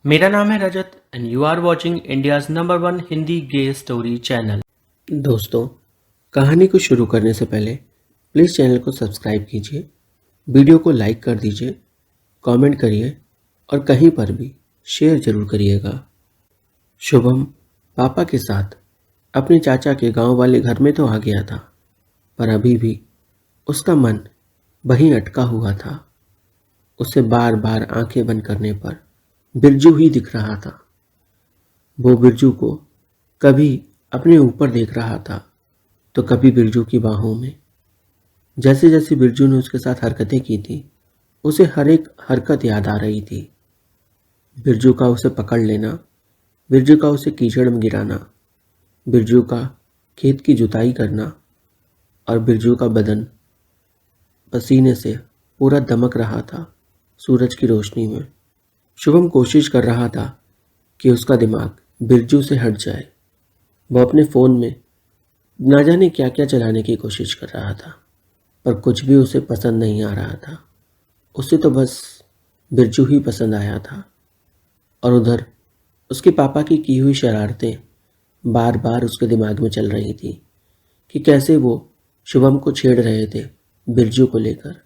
मेरा नाम है Rajat and you are watching India's number one Hindi gay story channel. दोस्तों, कहानी को शुरू करने से पहले प्लीज़ चैनल को सब्सक्राइब कीजिए, वीडियो को लाइक कर दीजिए, कमेंट करिए और कहीं पर भी शेयर जरूर करिएगा। शुभम पापा के साथ अपने चाचा के गांव वाले घर में तो आ गया था, पर अभी भी उसका मन वहीं अटका हुआ था। उसे बार बार आंखें बंद करने पर बिरजू ही दिख रहा था। वो बिरजू को कभी अपने ऊपर देख रहा था तो कभी बिरजू की बाहों में। जैसे जैसे बिरजू ने उसके साथ हरकतें की थी, उसे हर एक हरकत याद आ रही थी। बिरजू का उसे पकड़ लेना, बिरजू का उसे कीचड़ में गिराना, बिरजू का खेत की जुताई करना और बिरजू का बदन पसीने से पूरा दमक रहा था सूरज की रोशनी में। शुभम कोशिश कर रहा था कि उसका दिमाग बिरजू से हट जाए। वो अपने फ़ोन में ना जाने क्या क्या चलाने की कोशिश कर रहा था, पर कुछ भी उसे पसंद नहीं आ रहा था। उसे तो बस बिरजू ही पसंद आया था। और उधर उसके पापा की हुई शरारतें बार बार उसके दिमाग में चल रही थी कि कैसे वो शुभम को छेड़ रहे थे बिरजू को लेकर।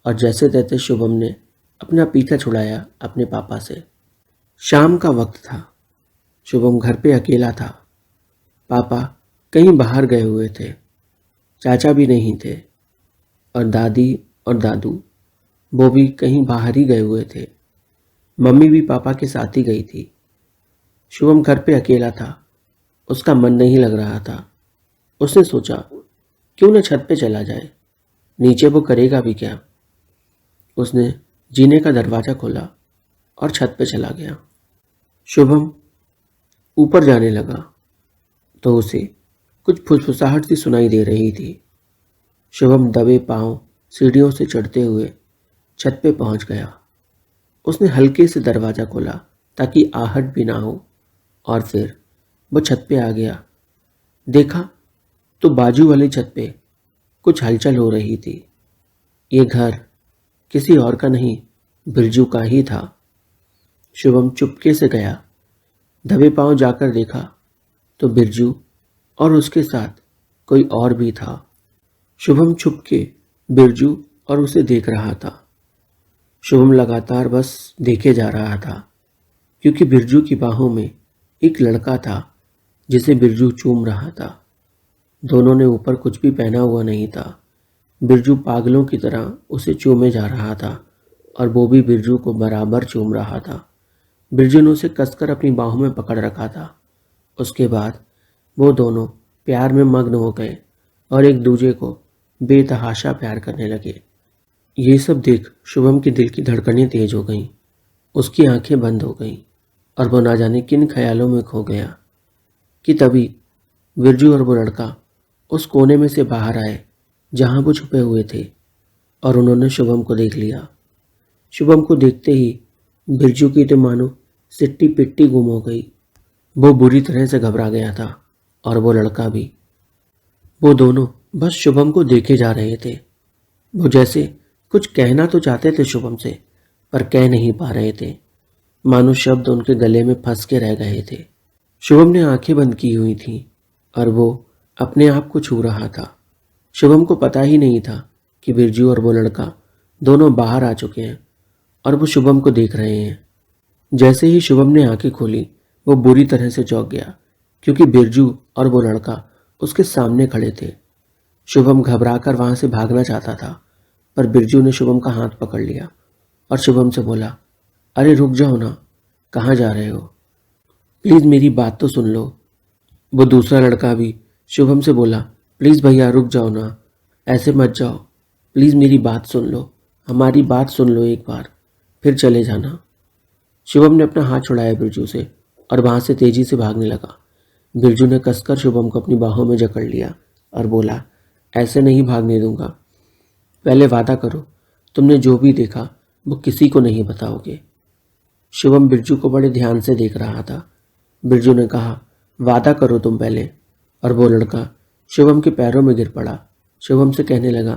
और जैसे तैसे शुभम ने अपना पीछा छुड़ाया अपने पापा से। शाम का वक्त था। शुभम घर पे अकेला था। पापा कहीं बाहर गए हुए थे, चाचा भी नहीं थे और दादी और दादू वो भी कहीं बाहर ही गए हुए थे। मम्मी भी पापा के साथ ही गई थी। शुभम घर पे अकेला था। उसका मन नहीं लग रहा था। उसने सोचा क्यों न छत पे चला जाए, नीचे वो करेगा भी क्या। उसने जीने का दरवाज़ा खोला और छत पे चला गया। शुभम ऊपर जाने लगा तो उसे कुछ फुसफुसाहट सी सुनाई दे रही थी। शुभम दबे पांव सीढ़ियों से चढ़ते हुए छत पे पहुंच गया। उसने हल्के से दरवाज़ा खोला ताकि आहट भी ना हो और फिर वो छत पे आ गया। देखा तो बाजू वाली छत पे कुछ हलचल हो रही थी। ये घर किसी और का नहीं, बिरजू का ही था। शुभम चुपके से गया, दबे पांव जाकर देखा तो बिरजू और उसके साथ कोई और भी था। शुभम छुपके बिरजू और उसे देख रहा था। शुभम लगातार बस देखे जा रहा था क्योंकि बिरजू की बाहों में एक लड़का था जिसे बिरजू चूम रहा था। दोनों ने ऊपर कुछ भी पहना हुआ नहीं था। बिरजू पागलों की तरह उसे चूमे जा रहा था और वो भी बिरजू को बराबर चूम रहा था। बिरजू ने उसे कसकर अपनी बाहों में पकड़ रखा था। उसके बाद वो दोनों प्यार में मग्न हो गए और एक दूसरे को बेतहाशा प्यार करने लगे। ये सब देख शुभम के दिल की धड़कनें तेज हो गईं। उसकी आंखें बंद हो गईं और वो ना जाने किन ख्यालों में खो गया कि तभी बिरजू और वो लड़का उस कोने में से बाहर आए जहां वो छुपे हुए थे और उन्होंने शुभम को देख लिया। शुभम को देखते ही बिरजू की तो मानो सिट्टी पिट्टी गुम हो गई। वो बुरी तरह से घबरा गया था और वो लड़का भी। वो दोनों बस शुभम को देखे जा रहे थे। वो जैसे कुछ कहना तो चाहते थे शुभम से, पर कह नहीं पा रहे थे, मानो शब्द उनके गले में फंस के रह गए थे। शुभम ने आंखें बंद की हुई थीं और वो अपने आप को छू रहा था। शुभम को पता ही नहीं था कि बिरजू और वो लड़का दोनों बाहर आ चुके हैं और वो शुभम को देख रहे हैं। जैसे ही शुभम ने आंखें खोली, वो बुरी तरह से चौंक गया क्योंकि बिरजू और वो लड़का उसके सामने खड़े थे। शुभम घबराकर वहां से भागना चाहता था, पर बिरजू ने शुभम का हाथ पकड़ लिया और शुभम से बोला, अरे रुक जाओ ना, कहाँ जा रहे हो? प्लीज़ मेरी बात तो सुन लो। वो दूसरा लड़का भी शुभम से बोला, प्लीज़ भैया रुक जाओ ना, ऐसे मत जाओ, प्लीज़ मेरी बात सुन लो, हमारी बात सुन लो एक बार, फिर चले जाना। शुभम ने अपना हाथ छुड़ाया बिरजू से और वहां से तेजी से भागने लगा। बिरजू ने कसकर शुभम को अपनी बाहों में जकड़ लिया और बोला, ऐसे नहीं भागने दूंगा, पहले वादा करो तुमने जो भी देखा वो किसी को नहीं बताओगे। शुभम बिरजू को बड़े ध्यान से देख रहा था। बिरजू ने कहा, वादा करो तुम पहले। और वो लड़का शुभम के पैरों में गिर पड़ा। शुभम से कहने लगा,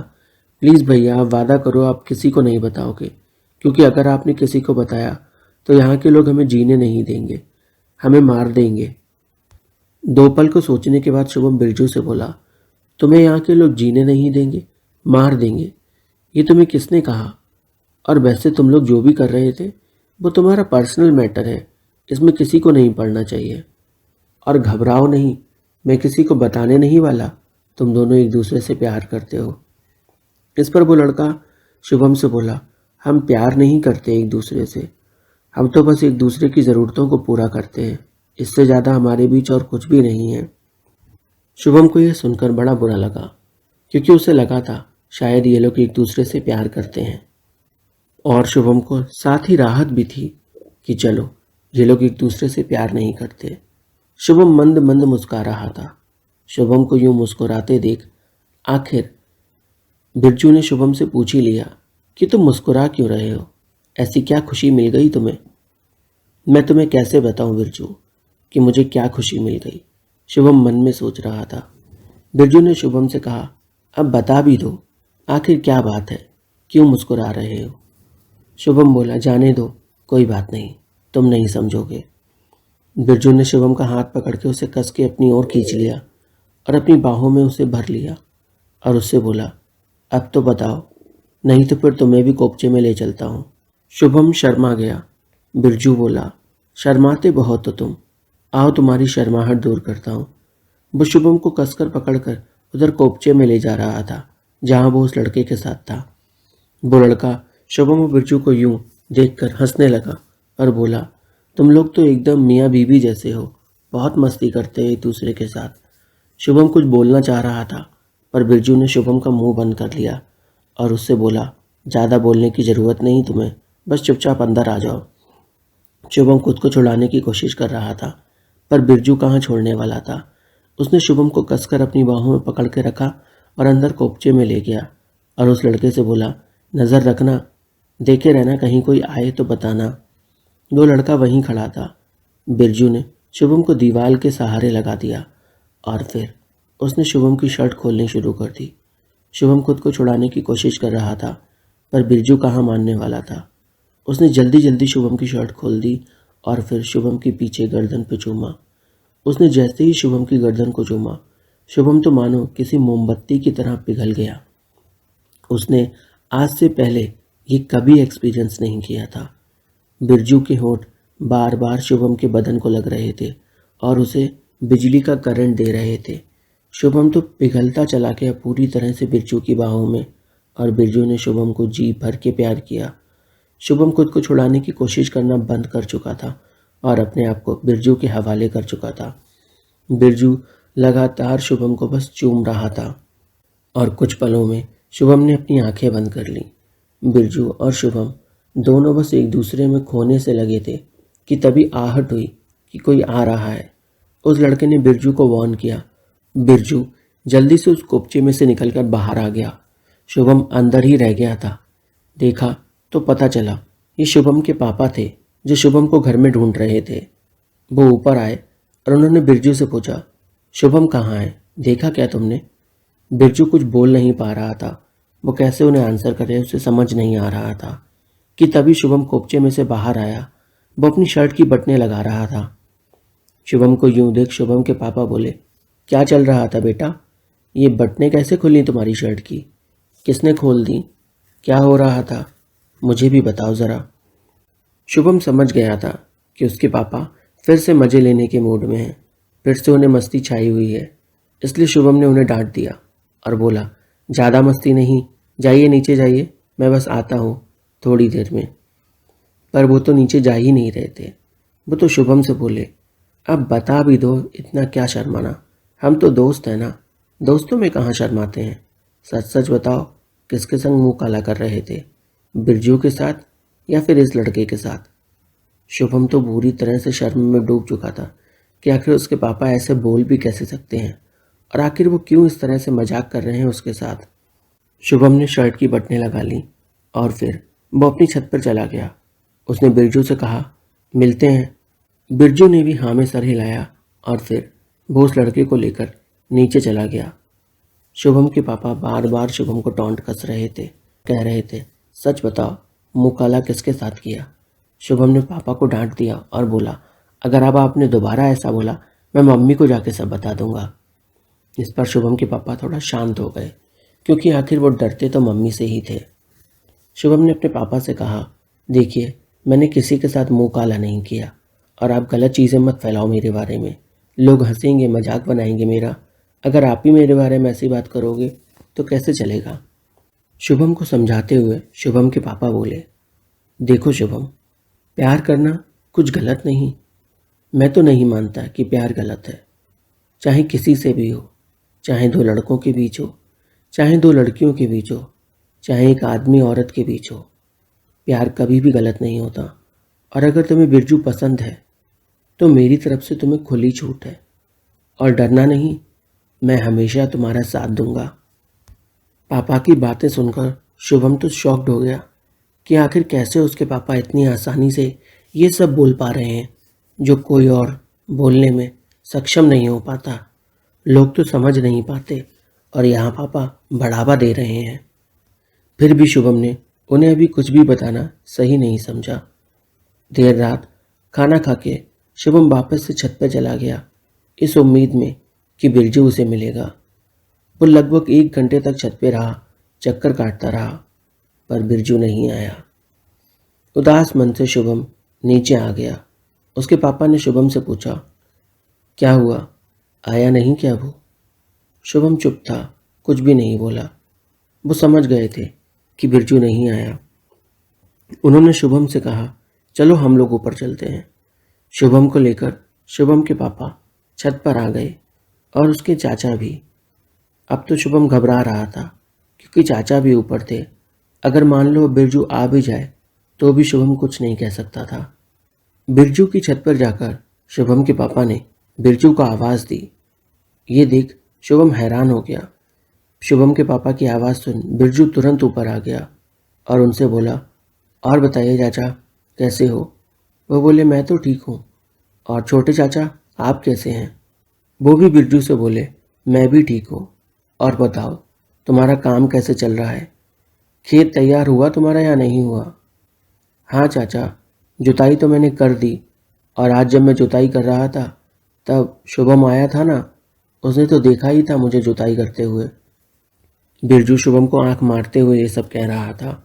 प्लीज़ भैया आप वादा करो आप किसी को नहीं बताओगे, क्योंकि अगर आपने किसी को बताया तो यहाँ के लोग हमें जीने नहीं देंगे, हमें मार देंगे। 2 पल को सोचने के बाद शुभम बिरजू से बोला, तुम्हें यहाँ के लोग जीने नहीं देंगे, मार देंगे, ये तुम्हें किसने कहा? और वैसे तुम लोग जो भी कर रहे थे वो तुम्हारा पर्सनल मैटर है, इसमें किसी को नहीं पढ़ना चाहिए। और घबराओ नहीं, मैं किसी को बताने नहीं वाला तुम दोनों एक दूसरे से प्यार करते हो। इस पर वो लड़का शुभम से बोला, हम प्यार नहीं करते एक दूसरे से, हम तो बस एक दूसरे की ज़रूरतों को पूरा करते हैं, इससे ज़्यादा हमारे बीच और कुछ भी नहीं है। शुभम को यह सुनकर बड़ा बुरा लगा, क्योंकि उसे लगा था शायद ये लोग एक दूसरे से प्यार करते हैं। और शुभम को साथ ही राहत भी थी कि चलो ये लोग एक दूसरे से प्यार नहीं करते। शुभम मंद मंद मुस्कुरा रहा था। शुभम को यूं मुस्कुराते देख आखिर बिरजू ने शुभम से पूछ ही लिया कि तुम मुस्कुरा क्यों रहे हो, ऐसी क्या खुशी मिल गई तुम्हें? मैं तुम्हें कैसे बताऊं बिरजू कि मुझे क्या खुशी मिल गई, शुभम मन में सोच रहा था। बिरजू ने शुभम से कहा, अब बता भी दो, आखिर क्या बात है, क्यों मुस्कुरा रहे हो? शुभम बोला, जाने दो, कोई बात नहीं, तुम नहीं समझोगे। बिरजू ने शुभम का हाथ पकड़ के उसे कस के अपनी ओर खींच लिया और अपनी बाहों में उसे भर लिया और उससे बोला, अब तो बताओ, नहीं तो फिर तुम्हें भी कोपचे में ले चलता हूँ। शुभम शर्मा गया। बिरजू बोला, शर्माते बहुत हो तुम, आओ तुम्हारी शर्माहट दूर करता हूँ। वो शुभम को कसकर पकड़कर उधर कोपचे में ले जा रहा था जहाँ वो उस लड़के के साथ था। वो लड़का शुभम और बिरजू को यूं देखकर हंसने लगा और बोला, तुम लोग तो एकदम मियाँ बीवी जैसे हो, बहुत मस्ती करते हो एक दूसरे के साथ। शुभम कुछ बोलना चाह रहा था पर बिरजू ने शुभम का मुंह बंद कर लिया और उससे बोला, ज़्यादा बोलने की ज़रूरत नहीं तुम्हें, बस चुपचाप अंदर आ जाओ। शुभम खुद को छुड़ाने की कोशिश कर रहा था पर बिरजू कहाँ छोड़ने वाला था। उसने शुभम को कसकर अपनी बाहों में पकड़ के रखा और अंदर कोपचे में ले गया और उस लड़के से बोला, नज़र रखना, देखे रहना, कहीं कोई आए तो बताना। वो लड़का वहीं खड़ा था। बिरजू ने शुभम को दीवार के सहारे लगा दिया और फिर उसने शुभम की शर्ट खोलनी शुरू कर दी। शुभम खुद को छुड़ाने की कोशिश कर रहा था पर बिरजू कहाँ मानने वाला था। उसने जल्दी जल्दी शुभम की शर्ट खोल दी और फिर शुभम के पीछे गर्दन पे चूमा। उसने जैसे ही शुभम की गर्दन को चूमा, शुभम तो मानो किसी मोमबत्ती की तरह पिघल गया। उसने आज से पहले ये कभी एक्सपीरियंस नहीं किया था। बिरजू के होंठ बार बार शुभम के बदन को लग रहे थे और उसे बिजली का करंट दे रहे थे। शुभम तो पिघलता चला गया पूरी तरह से बिरजू की बाहों में और बिरजू ने शुभम को जी भर के प्यार किया। शुभम खुद को छुड़ाने की कोशिश करना बंद कर चुका था और अपने आप को बिरजू के हवाले कर चुका था। बिरजू लगातार शुभम को बस चूम रहा था और कुछ पलों में शुभम ने अपनी आंखें बंद कर लीं। बिरजू और शुभम दोनों बस एक दूसरे में खोने से लगे थे कि तभी आहट हुई कि कोई आ रहा है। उस लड़के ने बिरजू को वार्न किया। बिरजू जल्दी से उस कोपचे में से निकलकर बाहर आ गया। शुभम अंदर ही रह गया था। देखा तो पता चला ये शुभम के पापा थे जो शुभम को घर में ढूंढ रहे थे। वो ऊपर आए और उन्होंने बिरजू से पूछा, शुभम कहाँ है, देखा क्या तुमने? बिरजू कुछ बोल नहीं पा रहा था। वो कैसे उन्हें आंसर करे उसे समझ नहीं आ रहा था कि तभी शुभम कोपचे में से बाहर आया। वो अपनी शर्ट की बटनें लगा रहा था। शुभम को यूं देख शुभम के पापा बोले, क्या चल रहा था बेटा, ये बटनें कैसे खुली तुम्हारी शर्ट की, किसने खोल दी, क्या हो रहा था, मुझे भी बताओ ज़रा। शुभम समझ गया था कि उसके पापा फिर से मज़े लेने के मूड में हैं, फिर से उन्हें मस्ती छाई हुई है। इसलिए शुभम ने उन्हें डांट दिया और बोला, ज़्यादा मस्ती नहीं, जाइए नीचे जाइए, मैं बस आता हूँ थोड़ी देर में। पर वो तो नीचे जा ही नहीं रहे थे। वो तो शुभम से बोले, अब बता भी दो, इतना क्या शर्माना, हम तो दोस्त हैं ना, दोस्तों में कहाँ शर्माते हैं, सच सच बताओ किसके संग मुंह काला कर रहे थे, बिरजू के साथ या फिर इस लड़के के साथ? शुभम तो बुरी तरह से शर्म में डूब चुका था कि आखिर उसके पापा ऐसे बोल भी कैसे सकते हैं और आखिर वो क्यों इस तरह से मजाक कर रहे हैं उसके साथ। शुभम ने शर्ट की बटनें लगा ली और फिर वो अपनी छत पर चला गया। उसने बिरजू से कहा, मिलते हैं। बिरजू ने भी हाँ में सर हिलाया और फिर वो उस लड़के को लेकर नीचे चला गया। शुभम के पापा बार बार शुभम को टॉन्ट कस रहे थे, कह रहे थे, सच बताओ मुँह काला किसके साथ किया? शुभम ने पापा को डांट दिया और बोला, अगर अब आपने दोबारा ऐसा बोला मैं मम्मी को जाके सब बता दूंगा। इस पर शुभम के पापा थोड़ा शांत हो गए, क्योंकि आखिर वो डरते तो मम्मी से ही थे। शुभम ने अपने पापा से कहा, देखिए मैंने किसी के साथ मुंह काला नहीं किया और आप गलत चीज़ें मत फैलाओ मेरे बारे में। लोग हंसेंगे, मजाक बनाएंगे मेरा। अगर आप ही मेरे बारे में ऐसी बात करोगे तो कैसे चलेगा। शुभम को समझाते हुए शुभम के पापा बोले, देखो शुभम, प्यार करना कुछ गलत नहीं। मैं तो नहीं मानता कि प्यार गलत है। चाहे किसी से भी हो, चाहे दो लड़कों के बीच हो, चाहे दो लड़कियों के बीच हो, चाहे एक आदमी औरत के बीच हो, प्यार कभी भी गलत नहीं होता। और अगर तुम्हें बिरजू पसंद है तो मेरी तरफ से तुम्हें खुली छूट है। और डरना नहीं, मैं हमेशा तुम्हारा साथ दूंगा। पापा की बातें सुनकर शुभम तो शॉक्ड हो गया कि आखिर कैसे उसके पापा इतनी आसानी से ये सब बोल पा रहे हैं जो कोई और बोलने में सक्षम नहीं हो पाता। लोग तो समझ नहीं पाते और यहाँ पापा बढ़ावा दे रहे हैं। फिर भी शुभम ने उन्हें अभी कुछ भी बताना सही नहीं समझा। देर रात खाना खा के शुभम वापस से छत पर चला गया, इस उम्मीद में कि बिरजू उसे मिलेगा। वो लगभग 1 घंटे तक छत पे रहा, चक्कर काटता रहा, पर बिरजू नहीं आया। उदास मन से शुभम नीचे आ गया। उसके पापा ने शुभम से पूछा, क्या हुआ, आया नहीं क्या वो? शुभम चुप था, कुछ भी नहीं बोला। वो समझ गए थे कि बिरजू नहीं आया। उन्होंने शुभम से कहा, चलो हम लोग ऊपर चलते हैं। शुभम को लेकर शुभम के पापा छत पर आ गए और उसके चाचा भी। अब तो शुभम घबरा रहा था, क्योंकि चाचा भी ऊपर थे। अगर मान लो बिरजू आ भी जाए तो भी शुभम कुछ नहीं कह सकता था। बिरजू की छत पर जाकर शुभम के पापा ने बिरजू को आवाज़ दी। ये देख शुभम हैरान हो गया। शुभम के पापा की आवाज़ सुन बिरजू तुरंत ऊपर आ गया और उनसे बोला, और बताइए चाचा, कैसे हो? वो बोले, मैं तो ठीक हूँ। और छोटे चाचा, आप कैसे हैं? वो भी बिरजू से बोले, मैं भी ठीक हूँ। और बताओ, तुम्हारा काम कैसे चल रहा है? खेत तैयार हुआ तुम्हारा या नहीं हुआ? हाँ चाचा, जुताई तो मैंने कर दी। और आज जब मैं जुताई कर रहा था तब शुभम आया था ना, उसने तो देखा ही था मुझे जुताई करते हुए। बिरजू शुभम को आंख मारते हुए ये सब कह रहा था।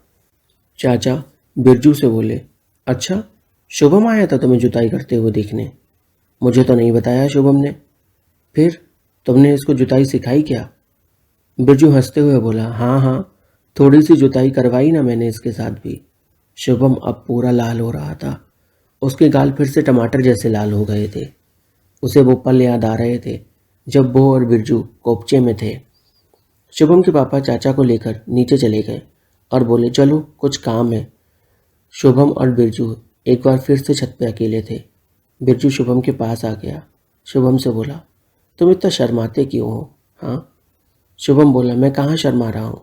चाचा बिरजू से बोले, अच्छा, शुभम आया था तुम्हें जुताई करते हुए देखने? मुझे तो नहीं बताया शुभम ने। फिर तुमने इसको जुताई सिखाई क्या? बिरजू हंसते हुए बोला, हाँ हाँ, थोड़ी सी जुताई करवाई ना मैंने इसके साथ भी। शुभम अब पूरा लाल हो रहा था। उसके गाल फिर से टमाटर जैसे लाल हो गए थे। उसे वो पल याद आ रहे थे जब वो और बिरजू कोपचे में थे। शुभम के पापा चाचा को लेकर नीचे चले गए और बोले, चलो कुछ काम है। शुभम और बिरजू एक बार फिर से छत पे अकेले थे। बिरजू शुभम के पास आ गया। शुभम से बोला, तुम इतना शर्माते क्यों हो? हाँ? शुभम बोला, मैं कहाँ शर्मा रहा हूँ।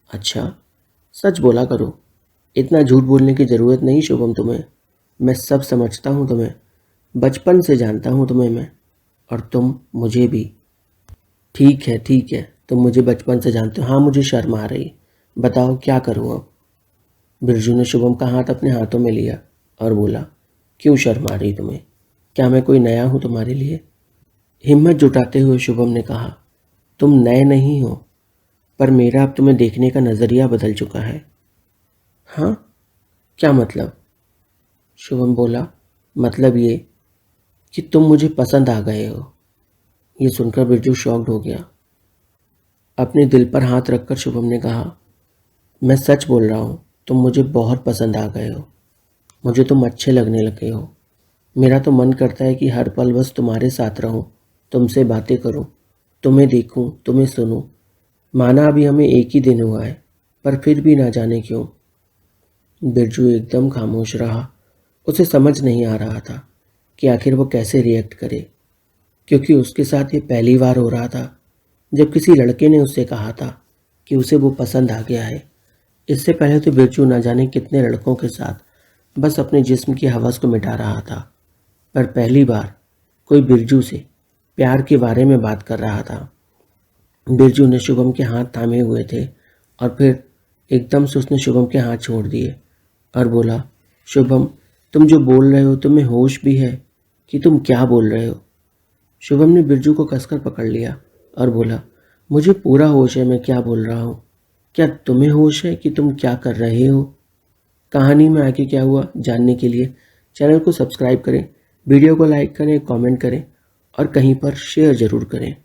अच्छा, सच बोला करो, इतना झूठ बोलने की ज़रूरत नहीं शुभम तुम्हें। मैं सब समझता हूँ तुम्हें, बचपन से जानता हूँ तुम्हें मैं, और तुम मुझे भी। ठीक है, तुम मुझे बचपन से जानते हो। हाँ, मुझे शर्म आ रही, बताओ क्या करूँ अब? बिरजू ने शुभम का हाथ अपने हाथों में लिया और बोला, क्यों शर्म आ रही तुम्हें? क्या मैं कोई नया हूँ तुम्हारे लिए? हिम्मत जुटाते हुए शुभम ने कहा, तुम नए नहीं हो, पर मेरा अब तुम्हें देखने का नज़रिया बदल चुका है। हाँ? क्या मतलब? शुभम बोला, मतलब ये कि तुम मुझे पसंद आ गए हो। ये सुनकर बिरजू शॉक्ड हो गया। अपने दिल पर हाथ रखकर शुभम ने कहा, मैं सच बोल रहा हूँ, तुम मुझे बहुत पसंद आ गए हो। मुझे तुम अच्छे लगने लगे हो। मेरा तो मन करता है कि हर पल बस तुम्हारे साथ रहूं, तुमसे बातें करूं, तुम्हें देखूं, तुम्हें सुनूं। माना अभी हमें एक ही दिन हुआ है, पर फिर भी ना जाने क्यों। बिरजू एकदम खामोश रहा। उसे समझ नहीं आ रहा था कि आखिर वो कैसे रिएक्ट करे, क्योंकि उसके साथ ये पहली बार हो रहा था जब किसी लड़के ने उससे कहा था कि उसे वो पसंद आ गया है। इससे पहले तो बिरजू ना जाने कितने लड़कों के साथ बस अपने जिस्म की हवस को मिटा रहा था, पर पहली बार कोई बिरजू से प्यार के बारे में बात कर रहा था। बिरजू ने शुभम के हाथ थामे हुए थे और फिर एकदम से उसने शुभम के हाथ छोड़ दिए और बोला, शुभम, तुम जो बोल रहे हो तुम्हें होश भी है कि तुम क्या बोल रहे हो? शुभम ने बिरजू को कसकर पकड़ लिया और बोला, मुझे पूरा होश है मैं क्या बोल रहा हूँ। क्या तुम्हें होश है कि तुम क्या कर रहे हो? कहानी में आगे क्या हुआ जानने के लिए चैनल को सब्सक्राइब करें, वीडियो को लाइक करें, कमेंट करें और कहीं पर शेयर ज़रूर करें।